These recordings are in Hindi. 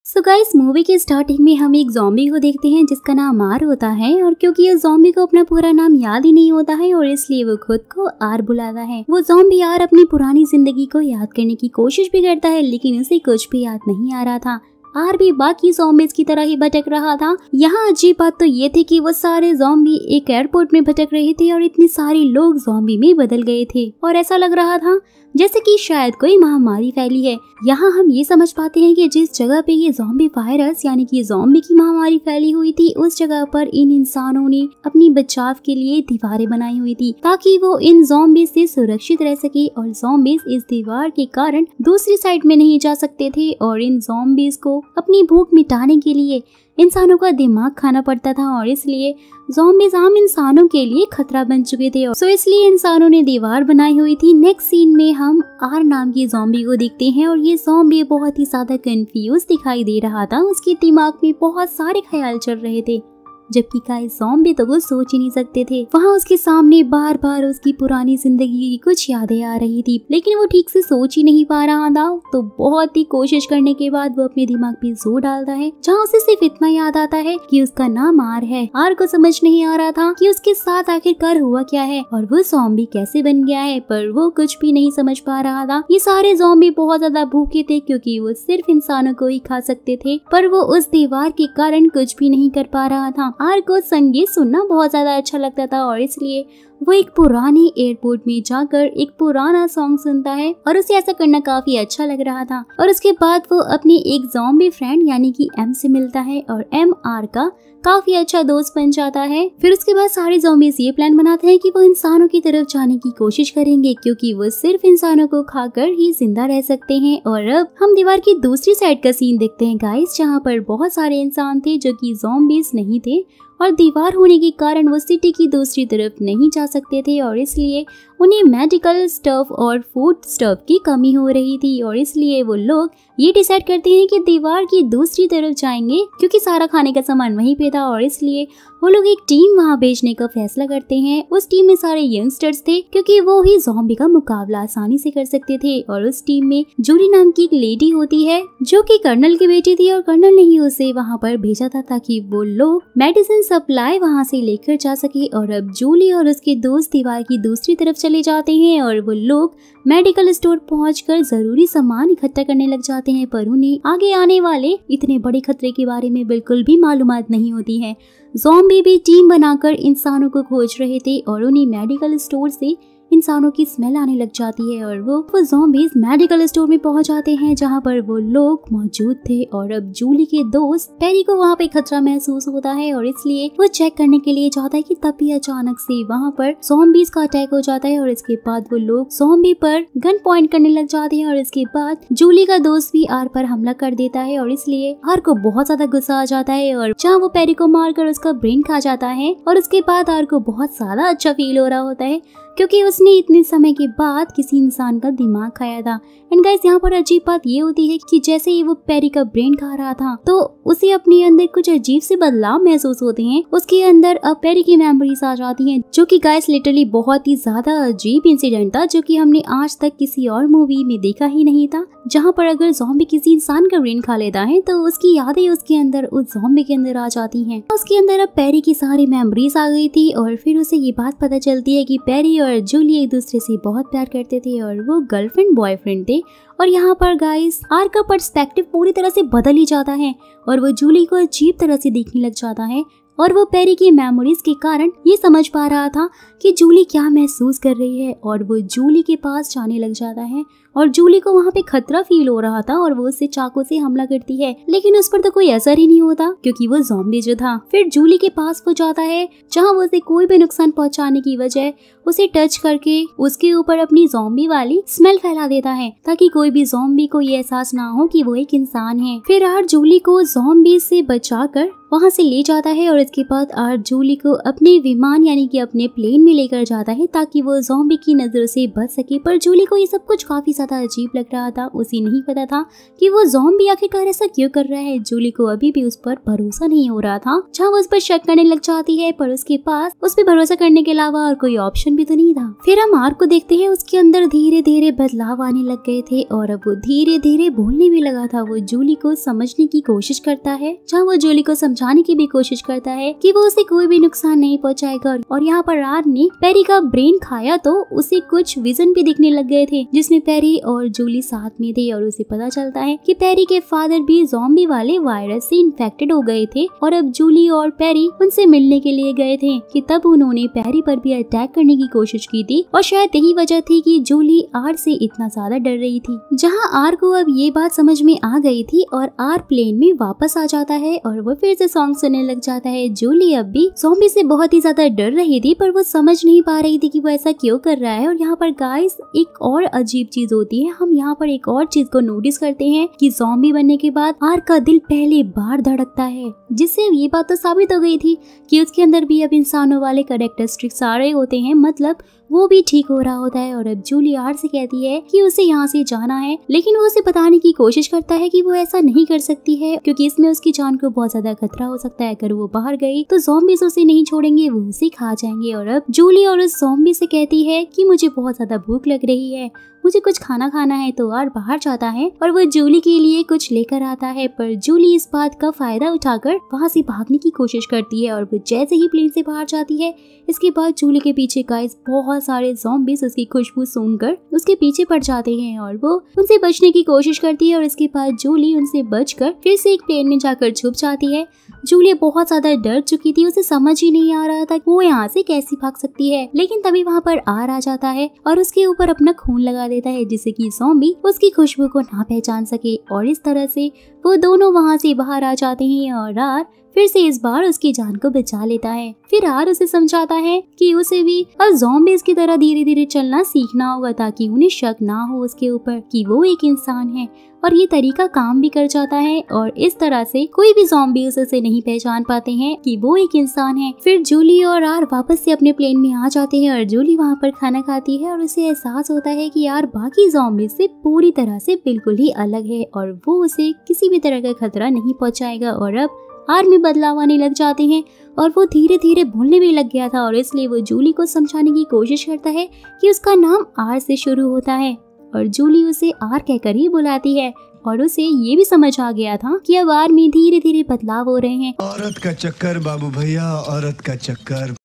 सो गाइस, मूवी के स्टार्टिंग में हम एक ज़ॉम्बी को देखते हैं जिसका नाम आर होता है। और क्योंकि ये ज़ॉम्बी को अपना पूरा नाम याद ही नहीं होता है और इसलिए वो खुद को आर बुलाता है। वो ज़ॉम्बी आर अपनी पुरानी जिंदगी को याद करने की कोशिश भी करता है, लेकिन उसे कुछ भी याद नहीं आ रहा था। आर भी बाकी ज़ॉम्बीज़ की तरह ही भटक रहा था। यहाँ अजीब बात तो ये थी कि वो सारे ज़ॉम्बी एक एयरपोर्ट में भटक रहे थे और इतने सारे लोग ज़ॉम्बी में बदल गए थे और ऐसा लग रहा था जैसे कि शायद कोई महामारी फैली है। यहाँ हम ये समझ पाते हैं कि जिस जगह पे ये ज़ॉम्बी वायरस यानी कि ज़ॉम्बी की महामारी फैली हुई थी, उस जगह पर इन इंसानों ने अपनी बचाव के लिए दीवारें बनाई हुई थी ताकि वो इन ज़ॉम्बीज़ से सुरक्षित रह सके और ज़ॉम्बीज़ इस दीवार के कारण दूसरी साइड में नहीं जा सकते थे और इन ज़ॉम्बीज़ को अपनी भूख मिटाने के लिए इंसानों का दिमाग खाना पड़ता था और इसलिए ज़ॉम्बीज़ आम इंसानों के लिए खतरा बन चुके थे। सो इसलिए इंसानों ने दीवार बनाई हुई थी। नेक्स्ट सीन में हम आर नाम की ज़ॉम्बी को देखते हैं और ये ज़ॉम्बी बहुत ही ज्यादा कंफ्यूज दिखाई दे रहा था। उसके दिमाग में बहुत सारे ख्याल चल रहे थे, जबकि गाइस ज़ॉम्बी तो वो सोच ही नहीं सकते थे। वहाँ उसके सामने बार बार उसकी पुरानी जिंदगी की कुछ यादें आ रही थी, लेकिन वो ठीक से सोच ही नहीं पा रहा था। तो बहुत ही कोशिश करने के बाद वो अपने दिमाग पे जोर डालता है, जहाँ उसे सिर्फ इतना याद आता है कि उसका नाम आर है। आर को समझ नहीं आ रहा था कि उसके साथ आखिरकार हुआ क्या है और वो ज़ॉम्बी कैसे बन गया है, पर वो कुछ भी नहीं समझ पा रहा था। ये सारे ज़ॉम्बी बहुत ज्यादा भूखे थे क्योंकि वो सिर्फ इंसानों को ही खा सकते थे, पर वो उस दीवार के कारण कुछ भी नहीं कर पा रहा था। आर को संगीत सुनना बहुत ज्यादा अच्छा लगता था और इसलिए वो एक पुराने एयरपोर्ट में जाकर एक पुराना सॉन्ग सुनता है और उसे ऐसा करना काफी अच्छा लग रहा था। और उसके बाद वो अपनी एक ज़ॉम्बी फ्रेंड यानी कि एम से मिलता है और एम आर का काफी अच्छा दोस्त बन जाता है। फिर उसके बाद सारे ज़ॉम्बीज़ ये प्लान बनाते हैं कि वो इंसानों की तरफ जाने की कोशिश करेंगे क्योंकि वो सिर्फ इंसानों को खाकर ही जिंदा रह सकते हैं। और अब हम दीवार की दूसरी साइड का सीन देखते हैं गाइस, जहाँ पर बहुत सारे इंसान थे जो कि ज़ॉम्बीज़ नहीं थे और दीवार होने के कारण वो सिटी की दूसरी तरफ नहीं जा सकते थे और इसलिए उन्हें मेडिकल स्टफ और फूड स्टफ की कमी हो रही थी। और इसलिए वो लोग ये डिसाइड करते हैं कि दीवार की दूसरी तरफ जाएंगे क्योंकि सारा खाने का सामान वहीं पे था और इसलिए वो लोग एक टीम वहाँ भेजने का फैसला करते हैं। उस टीम में सारे यंगस्टर्स थे क्योंकि वो ही ज़ॉम्बी का मुकाबला आसानी से कर सकते थे। और उस टीम में जूली नाम की एक लेडी होती है जो कि कर्नल की बेटी थी और कर्नल ने ही उसे वहाँ पर भेजा था ताकि वो लोग मेडिसिन सप्लाई वहाँ से लेकर जा सके। और अब जूली और उसके दोस्त दीवार की दूसरी तरफ चले जाते हैं और वो लोग मेडिकल स्टोर पहुंचकर जरूरी सामान इकट्ठा करने लग जाते हैं, पर उन्हें आगे आने वाले इतने बड़े खतरे के बारे में बिल्कुल भी मालूमात नहीं होती है। ज़ॉम्बी भी टीम बनाकर इंसानों को खोज रहे थे और उन्हें मेडिकल स्टोर से इंसानों की स्मेल आने लग जाती है और वो ज़ॉम्बीज़ मेडिकल स्टोर में पहुंच जाते हैं जहां पर वो लोग मौजूद थे। और अब जूली के दोस्त पेरी को वहां पे खतरा महसूस होता है और इसलिए वो चेक करने के लिए जाता है कि तभी अचानक से वहां पर ज़ॉम्बीज़ का अटैक हो जाता है और इसके बाद वो लोग ज़ॉम्बी पर गन पॉइंट करने लग जाते हैं और इसके बाद जूली का दोस्त भी आर पर हमला कर देता है और इसलिए आर को बहुत ज्यादा गुस्सा आ जाता है और जहाँ वो पेरी को मारकर उसका ब्रेन खा जाता है। और उसके बाद आर को बहुत ज्यादा अच्छा फील हो रहा होता है क्योंकि उसने इतने समय के बाद किसी इंसान का दिमाग खाया था। एंड गाइस, यहाँ पर अजीब बात ये होती है कि जैसे ही वो पेरी का ब्रेन खा रहा था तो उसे अपने अंदर कुछ अजीब से बदलाव महसूस होते हैं। उसके अंदर अब पेरी की मेमोरीज आ जाती हैं, जो कि गाइस लिटरली बहुत ही ज्यादा अजीब इंसिडेंट था जो कि हमने आज तक किसी और मूवी में देखा ही नहीं था, जहाँ पर अगर ज़ॉम्बी किसी इंसान का ब्रेन खा लेता है तो उसकी यादें उसके अंदर उस ज़ॉम्बी के अंदर आ जाती हैं। उसके अंदर अब पेरी की सारी मेमोरीज आ गई थी और फिर उसे ये बात पता चलती है कि पेरी और जूली एक दूसरे से बहुत प्यार करते थे और वो गर्लफ्रेंड बॉयफ्रेंड थे। और यहाँ पर गाइस आर का पर्सपेक्टिव पूरी तरह से बदल ही जाता है और वो जूली को अजीब तरह से देखने लग जाता है और वो पेरी की मेमोरीज के कारण ये समझ पा रहा था कि जूली क्या महसूस कर रही है और वो जूली के पास जाने लग जाता है और जूली को वहाँ पे खतरा फील हो रहा था और वो उससे चाकू से हमला करती है, लेकिन उस पर तो कोई असर ही नहीं होता क्योंकि वो ज़ॉम्बी जो था। फिर जूली के पास वो जाता है जहाँ वो उसे कोई भी नुकसान पहुँचाने की बजाय उसे टच करके उसके ऊपर अपनी ज़ॉम्बी वाली स्मेल फैला देता है ताकि कोई भी ज़ॉम्बी को ये एहसास ना हो कि वो एक इंसान है। फिर आर जूली को ज़ॉम्बी से बचाकर वहाँ से ले जाता है और इसके बाद आर जूली को अपने विमान यानी कि अपने प्लेन में लेकर जाता है ताकि वो ज़ॉम्बी की नजर से बच सके। पर जूली को ये सब कुछ काफी ज्यादा ज्यादा अजीब लग रहा था। उसे नहीं पता था कि वो ज़ॉम्बी आखिरकार ऐसा क्यों कर रहा है। जूली को अभी भी उस पर भरोसा नहीं हो रहा था। जहाँ वो उस पर शक करने लग जाती है, पर उसके पास उस पर भरोसा करने के अलावा और कोई ऑप्शन भी तो नहीं था। फिर हम आर को देखते हैं, उसके अंदर धीरे धीरे बदलाव आने लग गए थे और अब वो धीरे धीरे बोलने भी लगा था। वो जूली को समझने की कोशिश करता है, जहाँ वो जूली को समझाने की भी कोशिश करता है कि वो उसे कोई भी नुकसान नहीं पहुंचाएगा। और यहाँ पर आर ने पेरी का ब्रेन खाया तो उसे कुछ विजन भी दिखने लग गए थे, जिसमें पेरी और जूली साथ में थे। और उसे पता चलता है कि पेरी के फादर भी ज़ॉम्बी वाले वायरस से इन्फेक्टेड हो गए थे और अब जूली और पेरी उनसे मिलने के लिए गए थे कि तब उन्होंने पेरी पर भी अटैक करने की कोशिश की थी। और शायद यही वजह थी कि जूली आर से इतना ज्यादा डर रही थी। जहाँ आर को अब ये बात समझ में आ गई थी और आर प्लेन में वापस आ जाता है और वो फिर से सॉन्ग सुनने लग जाता है। जूली अब भी ज़ॉम्बी से बहुत ही ज्यादा डर रही थी, पर वो समझ नहीं पा रही थी कि वो ऐसा क्यों कर रहा है। और यहाँ पर गाइस एक और अजीब चीज होती है। हम यहाँ पर एक और चीज को नोटिस करते हैं कि ज़ॉम्बी बनने के बाद आर का दिल पहली बार धड़कता है, जिससे ये बात तो साबित हो गई थी कि उसके अंदर भी अब इंसानों वाले कैरेक्टरिस्टिक्स आ रहे होते हैं, मतलब वो भी ठीक हो रहा होता है। और अब जूली आर से कहती है कि उसे यहाँ से जाना है, लेकिन वो उसे बताने की कोशिश करता है कि वो ऐसा नहीं कर सकती है क्योंकि इसमें उसकी जान को बहुत ज्यादा खतरा हो सकता है। अगर वो बाहर गई तो ज़ॉम्बीज़ उसे नहीं छोड़ेंगे, वो उसे खा जाएंगे। और अब जूली और उस ज़ॉम्बी से कहती है कि मुझे बहुत ज्यादा भूख लग रही है, मुझे कुछ खाना खाना है। तो आर बाहर जाता है और वो जूली के लिए कुछ लेकर आता है, पर जूली इस बात का फायदा उठाकर वहाँ से भागने की कोशिश करती है। और वो जैसे ही प्लेन से बाहर जाती है, इसके बाद जूली के पीछे गाइस बहुत सारे ज़ॉम्बीज़ उसकी खुशबू सूंघकर उसके पीछे पड़ जाते हैं और वो उनसे बचने की कोशिश करती है। और इसके बाद जूली उनसे बचकर फिर से एक प्लेन में जाकर छुप जाती है। जूली बहुत ज्यादा डर चुकी थी, उसे समझ ही नहीं आ रहा था वो यहाँ से कैसे भाग सकती है। लेकिन तभी वहाँ पर आर आ जाता है और उसके ऊपर अपना खून लगा देता है, जिससे कि ज़ॉम्बी उसकी खुशबू को ना पहचान सके। और इस तरह से वो दोनों वहाँ से बाहर आ जाते हैं और आर फिर से इस बार उसकी जान को बचा लेता है। फिर आर उसे समझाता है कि उसे भी अब ज़ॉम्बीज़ की तरह धीरे धीरे चलना सीखना होगा, ताकि उन्हें शक ना हो उसके ऊपर कि वो एक इंसान है। और ये तरीका काम भी कर जाता है और इस तरह से कोई भी ज़ॉम्बी उसे नहीं पहचान पाते हैं कि वो एक इंसान है। फिर जूली और आर वापस से अपने प्लेन में आ जाते हैं और जूली वहाँ पर खाना खाती है और उसे एहसास होता है कि यार बाकी ज़ॉम्बी से पूरी तरह से बिल्कुल ही अलग है और वो उसे किसी भी तरह का खतरा नहीं पहुँचाएगा। और अब आर में बदलाव आने लग जाते हैं और वो धीरे धीरे बोलने भी लग गया था। और इसलिए वो जूली को समझाने की कोशिश करता है कि उसका नाम आर से शुरू होता है और जूली उसे आर कहकर ही बुलाती है। और उसे ये भी समझ आ गया था कि अब आर में धीरे धीरे बदलाव हो रहे हैं। औरत का चक्कर बाबू भैया, औरत का चक्कर।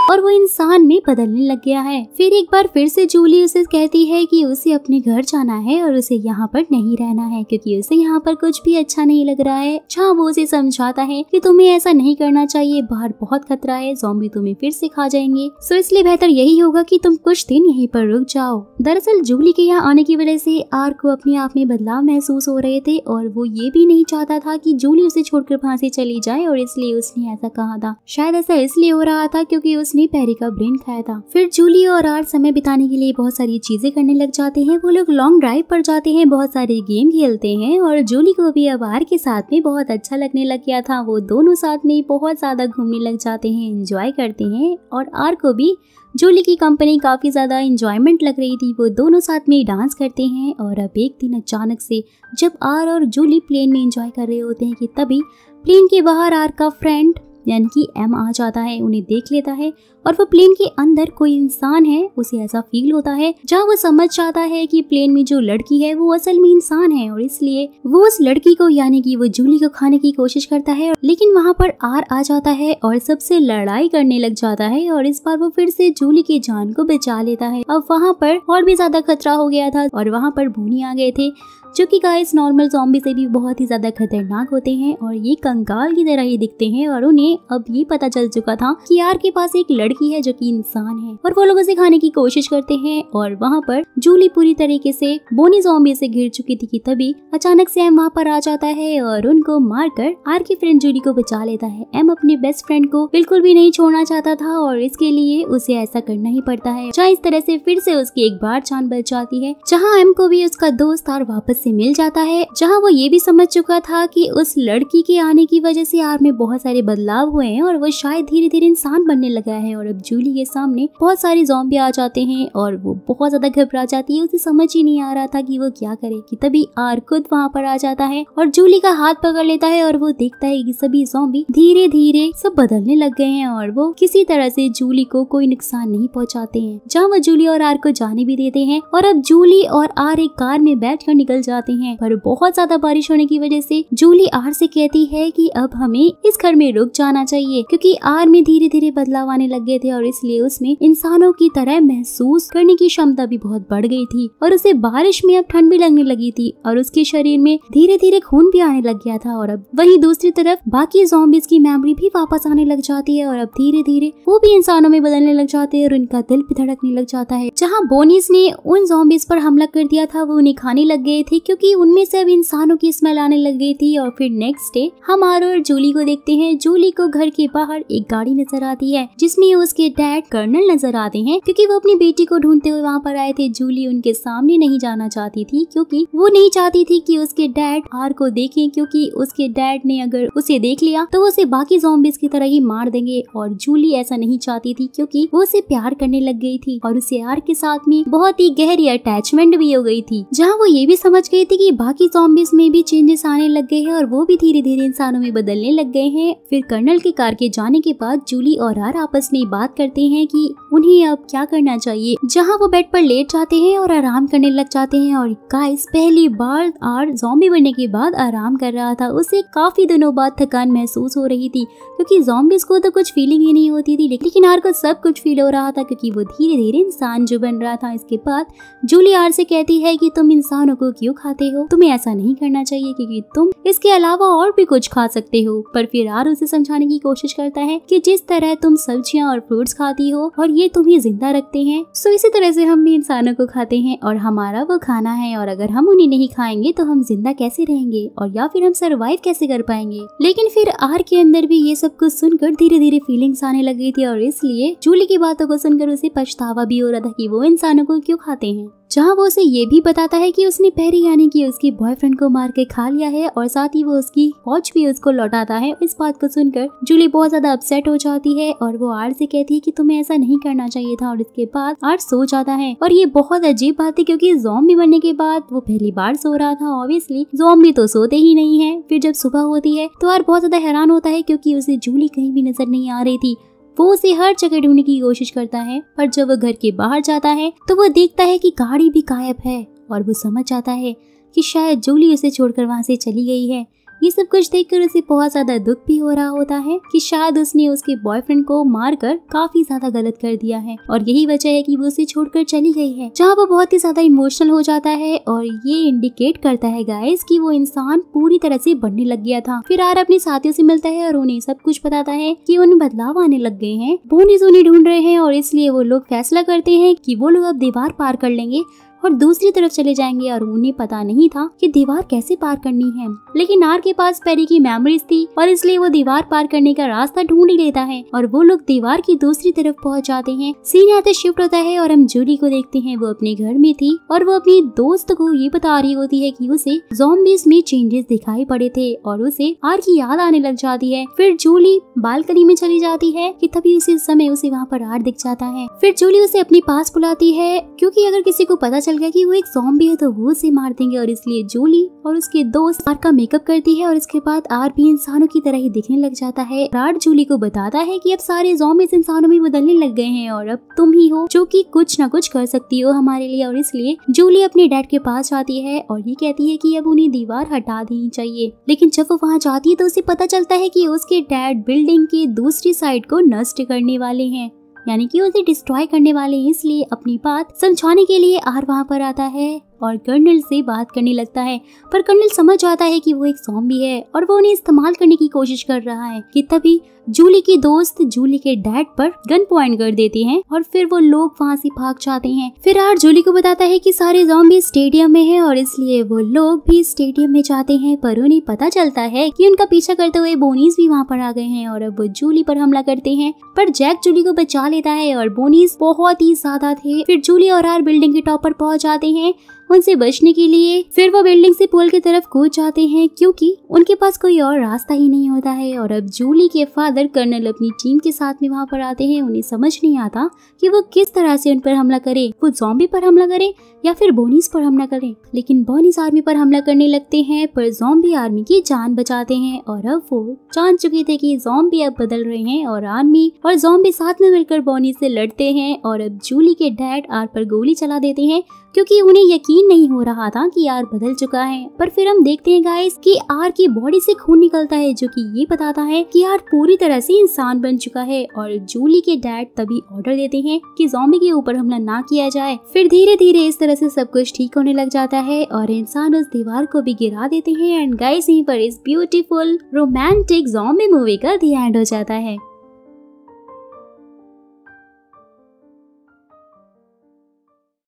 और वो इंसान में बदलने लग गया है। फिर एक बार फिर से जूली उसे कहती है कि उसे अपने घर जाना है और उसे यहाँ पर नहीं रहना है क्योंकि उसे यहाँ पर कुछ भी अच्छा नहीं लग रहा है। जहाँ वो उसे समझाता है कि तुम्हें ऐसा नहीं करना चाहिए, बाहर बहुत खतरा है, ज़ॉम्बी तुम्हें फिर से खा जाएंगे, सो इसलिए बेहतर यही होगा कि तुम कुछ दिन यहीं पर रुक जाओ। दरअसल जूली के यहाँ आने की वजह से आर को अपने आप में बदलाव महसूस हो रहे थे और वो ये भी नहीं चाहता था कि जूली उसे छोड़कर वहाँ से चली जाए और इसलिए उसने ऐसा कहा था। शायद ऐसा इसलिए हो रहा था क्योंकि उसने पेरी का ब्रेन खाया था। फिर जूली और आर समय बिताने के लिए बहुत सारी चीजें करने लग जाते हैं। वो लोग लॉन्ग ड्राइव पर जाते हैं, बहुत सारे गेम खेलते हैं और जूली को भी अब आर के साथ में बहुत अच्छा लगने लग गया था। वो दोनों साथ में बहुत ज्यादा घूमने लग जाते हैं, एंजॉय करते हैं और आर को भी जूली की कंपनी काफी ज्यादा एंजॉयमेंट लग रही थी। वो दोनों साथ में डांस करते हैं और अब एक दिन अचानक से जब आर और जूली प्लेन में एंजॉय कर रहे होते हैं कि तभी प्लेन के बाहर आर का फ्रेंड यानी कि एम आ जाता है, उन्हें देख लेता है और वो प्लेन के अंदर कोई इंसान है, उसे ऐसा फील होता है। जहाँ वो समझ जाता है कि प्लेन में जो लड़की है वो असल में इंसान है और इसलिए वो उस लड़की को यानी कि वो जूली को खाने की कोशिश करता है। लेकिन वहाँ पर आर आ जाता है और सबसे लड़ाई करने लग जाता है और इस बार वो फिर से जूली की जान को बचा लेता है। अब वहाँ पर और भी ज्यादा खतरा हो गया था और वहाँ पर भूनी आ गए थे जो कि गाइस नॉर्मल ज़ॉम्बी से भी बहुत ही ज्यादा खतरनाक होते हैं और ये कंकाल की तरह ही दिखते हैं। और उन्हें अब ये पता चल चुका था कि आर के पास एक लड़की है जो कि इंसान है और वो लोग उसे खाने की कोशिश करते हैं। और वहाँ पर जूली पूरी तरीके से बोनी ज़ॉम्बी से घिर चुकी थी कि तभी अचानक से एम वहाँ पर आ जाता है और उनको मारकर आर की फ्रेंड जूली को बचा लेता है। एम अपने बेस्ट फ्रेंड को बिल्कुल भी नहीं छोड़ना चाहता था और इसके लिए उसे ऐसा करना ही पड़ता है। जहाँ इस तरह से फिर से उसकी एक बार जान बच जाती है, जहाँ एम को भी उसका दोस्त आर वापस वापस से मिल जाता है, जहाँ वो ये भी समझ चुका था कि उस लड़की के आने की वजह से आर में बहुत सारे बदलाव हुए हैं और वो शायद धीरे धीरे इंसान बनने लगा है। और अब जूली के सामने बहुत सारे ज़ॉम्बी आ जाते हैं और वो बहुत ज्यादा घबरा जाती है। उसे समझ ही नहीं आ रहा था कि वो क्या करे कि तभी आर खुद वहाँ पर आ जाता है और जूली का हाथ पकड़ लेता है और वो देखता है कि सभी ज़ॉम्बी धीरे धीरे सब बदलने लग गए हैं और वो किसी तरह से जूली को कोई नुकसान नहीं पहुँचाते हैं, जहाँ वो जूली और आर को जाने भी देते हैं। और अब जूली और आर एक कार में बैठकर निकल जाते हैं, पर बहुत ज्यादा बारिश होने की वजह से जूली आर से कहती है कि अब हमें इस घर में रुक जाना चाहिए, क्योंकि आर में धीरे धीरे बदलाव आने लग गए थे और इसलिए उसमें इंसानों की तरह महसूस करने की क्षमता भी बहुत बढ़ गई थी और उसे बारिश में अब ठंड भी लगने लगी थी और उसके शरीर में धीरे धीरे खून भी आने लग गया था। और अब वहीं दूसरी तरफ बाकी ज़ॉम्बीज की मेमोरी भी वापस आने लग जाती है और अब धीरे धीरे वो भी इंसानों में बदलने लग जाते हैं और उनका दिल भी धड़कने लग जाता है। जहाँ बोनीस ने उन ज़ॉम्बीज पर हमला कर दिया था वो उन्हें खाने लग गए थे, क्योंकि उनमें से अब इंसानों की स्मेल आने लग गई थी। और फिर नेक्स्ट डे हम आर और जूली को देखते हैं। जूली को घर के बाहर एक गाड़ी नजर आती है जिसमें उसके डैड कर्नल नजर आते हैं, क्योंकि वो अपनी बेटी को ढूंढते हुए वहाँ पर आए थे। जूली उनके सामने नहीं जाना चाहती थी क्योंकि वो नहीं चाहती थी कि उसके डैड आर को देखें, क्योंकि उसके डैड ने अगर उसे देख लिया तो वो उसे बाकी ज़ॉम्बीज की तरह ही मार देंगे। और जूली ऐसा नहीं चाहती थी क्योंकि वो उसे प्यार करने लग गई थी और उसे आर के साथ में बहुत ही गहरी अटैचमेंट भी हो गई थी, जहाँ वो ये भी समझ गई थी कि बाकी ज़ॉम्बीज में भी चेंजेस आने लग गए हैं और वो भी धीरे धीरे इंसानों में बदलने लग गए हैं। फिर कर्नल के कार के जाने के बाद जूली और आर आपस में बात करते हैं कि उन्हें अब क्या करना चाहिए, जहाँ वो बेड पर लेट जाते हैं और आराम करने लग जाते हैं। और गाइस पहली बार आर ज़ॉम्बी बनने के बाद आराम कर रहा था। उसे काफी दिनों बाद थकान महसूस हो रही थी, क्योंकि ज़ॉम्बीज को तो कुछ फीलिंग ही नहीं होती थी, लेकिन आर को सब कुछ फील हो रहा था क्योंकि वो धीरे धीरे इंसान जो बन रहा था। इसके बाद जूली आर से कहती है कि तुम इंसानों को क्यों खाते हो, तुम्हें ऐसा नहीं करना चाहिए क्योंकि तुम इसके अलावा और भी कुछ खा सकते हो। पर फिर आर उसे समझाने की कोशिश करता है कि जिस तरह तुम सब्जियां और फ्रूट्स खाती हो और ये तुम्हें जिंदा रखते हैं, सो इसी तरह से हम भी इंसानों को खाते हैं और हमारा वो खाना है, और अगर हम उन्हें नहीं खाएंगे तो हम जिंदा कैसे रहेंगे और या फिर हम सरवाइव कैसे कर पाएंगे। लेकिन फिर आर के अंदर भी ये सब कुछ सुनकर धीरे धीरे फीलिंग्स आने लग गई थी और इसलिए जूली की बातों को सुनकर उसे पछतावा भी हो रहा था कि वो इंसानों को क्यों खाते हैं। जहाँ वो उसे ये भी बताता है कि उसने पहले यानी कि उसके बॉयफ्रेंड को मार के खा लिया है और साथ ही वो उसकी वॉच भी उसको लौटाता है। इस बात को सुनकर जूली बहुत ज्यादा अपसेट हो जाती है और वो आर से कहती है कि तुम्हें ऐसा नहीं करना चाहिए था, और इसके बाद आर सो जाता है। और ये बहुत अजीब बात है क्योंकि ज़ॉम्बी बनने के बाद वो पहली बार सो रहा था। ऑब्वियसली ज़ॉम्बी तो सोते ही नहीं है। फिर जब सुबह होती है तो आर बहुत ज्यादा हैरान होता है क्योंकि उसे जूली कहीं भी नजर नहीं आ रही थी। वो उसे हर जगह ढूंढने की कोशिश करता है, पर जब वो घर के बाहर जाता है तो वो देखता है कि गाड़ी भी गायब है और वो समझ जाता है कि शायद जूली उसे छोड़कर वहां से चली गई है। ये सब कुछ देखकर उसे बहुत ज्यादा दुख भी हो रहा होता है कि शायद उसने उसके बॉयफ्रेंड को मारकर काफी ज्यादा गलत कर दिया है और यही वजह है कि वो उसे छोड़कर चली गई है। जहाँ वो बहुत ही ज्यादा इमोशनल हो जाता है और ये इंडिकेट करता है गाइस कि वो इंसान पूरी तरह से बनने लग गया था। फिर आर अपने साथियों से मिलता है और उन्हें सब कुछ बताता है कि उन्हें बदलाव आने लग गए हैं, बोनीज उन्हें ढूंढ रहे हैं और इसलिए वो लोग फैसला करते हैं कि वो लोग अब दीवार पार कर लेंगे और दूसरी तरफ चले जाएंगे। और उन्हें पता नहीं था कि दीवार कैसे पार करनी है, लेकिन आर के पास पेरी की मेमोरीज थी और इसलिए वो दीवार पार करने का रास्ता ढूंढ ही लेता है और वो लोग दीवार की दूसरी तरफ पहुंच जाते हैं। सीन यहाँ से शिफ्ट होता है और हम जूली को देखते हैं। वो अपने घर में थी और वो अपनी दोस्त को ये बता रही होती है कि उसे ज़ॉम्बीज में चेंजेस दिखाई पड़े थे और उसे आर की याद आने लग जाती है। फिर जूली बालकनी में चली जाती है कि तभी उसी समय उसे वहाँ पर आर दिख जाता है। फिर जूली उसे अपने पास बुलाती है क्योंकि अगर किसी को पता चल गया कि वो एक ज़ॉम्बी है तो वो उसे मार देंगे, और इसलिए जूली और उसके दोस्त आर का मेकअप करती है और इसके बाद आर भी इंसानों की तरह ही दिखने लग जाता है। आर जूली को बताता है कि अब सारे ज़ॉम्बीज इंसानों में बदलने लग गए हैं और अब तुम ही हो जो कि कुछ ना कुछ कर सकती हो हमारे लिए, और इसलिए जूली अपने डैड के पास जाती है और ये कहती है कि अब उन्हें दीवार हटा देनी चाहिए। लेकिन जब वो वहाँ जाती है तो उसे पता चलता है कि उसके डैड बिल्डिंग की दूसरी साइड को नष्ट करने वाले हैं, यानी कि उसे डिस्ट्रॉय करने वाले हैं। इसलिए अपनी बात समझाने के लिए आर वहाँ पर आता है और कर्नल से बात करने लगता है, पर कर्नल समझ आता है कि वो एक ज़ॉम्बी है और वो उन्हें इस्तेमाल करने की कोशिश कर रहा है कि तभी जूली की दोस्त जूली के डैड पर गन पॉइंट कर देती हैं और फिर वो लोग वहाँ से भाग जाते हैं। फिर आर जूली को बताता है कि सारे ज़ॉम्बी स्टेडियम में हैं और इसलिए वो लोग भी स्टेडियम में जाते हैं, पर उन्हें पता चलता है कि उनका पीछा करते हुए बोनीज भी वहाँ पर आ गए हैं और अब वो जूली पर हमला करते हैं, पर जैक जूली को बचा लेता है और बोनीज बहुत ही ज्यादा थे। फिर जूली और आर बिल्डिंग के टॉप पर पहुँच जाते हैं उनसे बचने के लिए फिर वो बिल्डिंग से पुल की तरफ कूद जाते हैं क्योंकि उनके पास कोई और रास्ता ही नहीं होता है। और अब जूली के फादर कर्नल अपनी टीम के साथ में वहाँ पर आते हैं। उन्हें समझ नहीं आता कि वो किस तरह से उन पर हमला करे, वो ज़ॉम्बी पर हमला करे या फिर बोनीस पर हमला करें। लेकिन बोनीस आर्मी पर हमला करने लगते हैं पर ज़ॉम्बी आर्मी की जान बचाते हैं। और अब वो जान चुके थे कि ज़ॉम्बी अब बदल रहे हैं और आर्मी और ज़ॉम्बी साथ में मिलकर बोनीस से लड़ते हैं। और अब जूली के डैड आर पर गोली चला देते हैं क्योंकि उन्हें यकीन नहीं हो रहा था कि आर बदल चुका है। पर फिर हम देखते हैं गाइस कि आर की बॉडी से खून निकलता है जो कि ये बताता है कि आर पूरी तरह से इंसान बन चुका है। और जूली के डैड तभी ऑर्डर देते हैं कि ज़ॉम्बी के ऊपर हमला ना किया जाए। फिर धीरे धीरे इस तरह से सब कुछ ठीक होने लग जाता है और इंसान उस दीवार को भी गिरा देते हैं। एंड गाइस यहीं पर इस ब्यूटीफुल रोमांटिक ज़ॉम्बी मूवी का द एंड हो जाता है।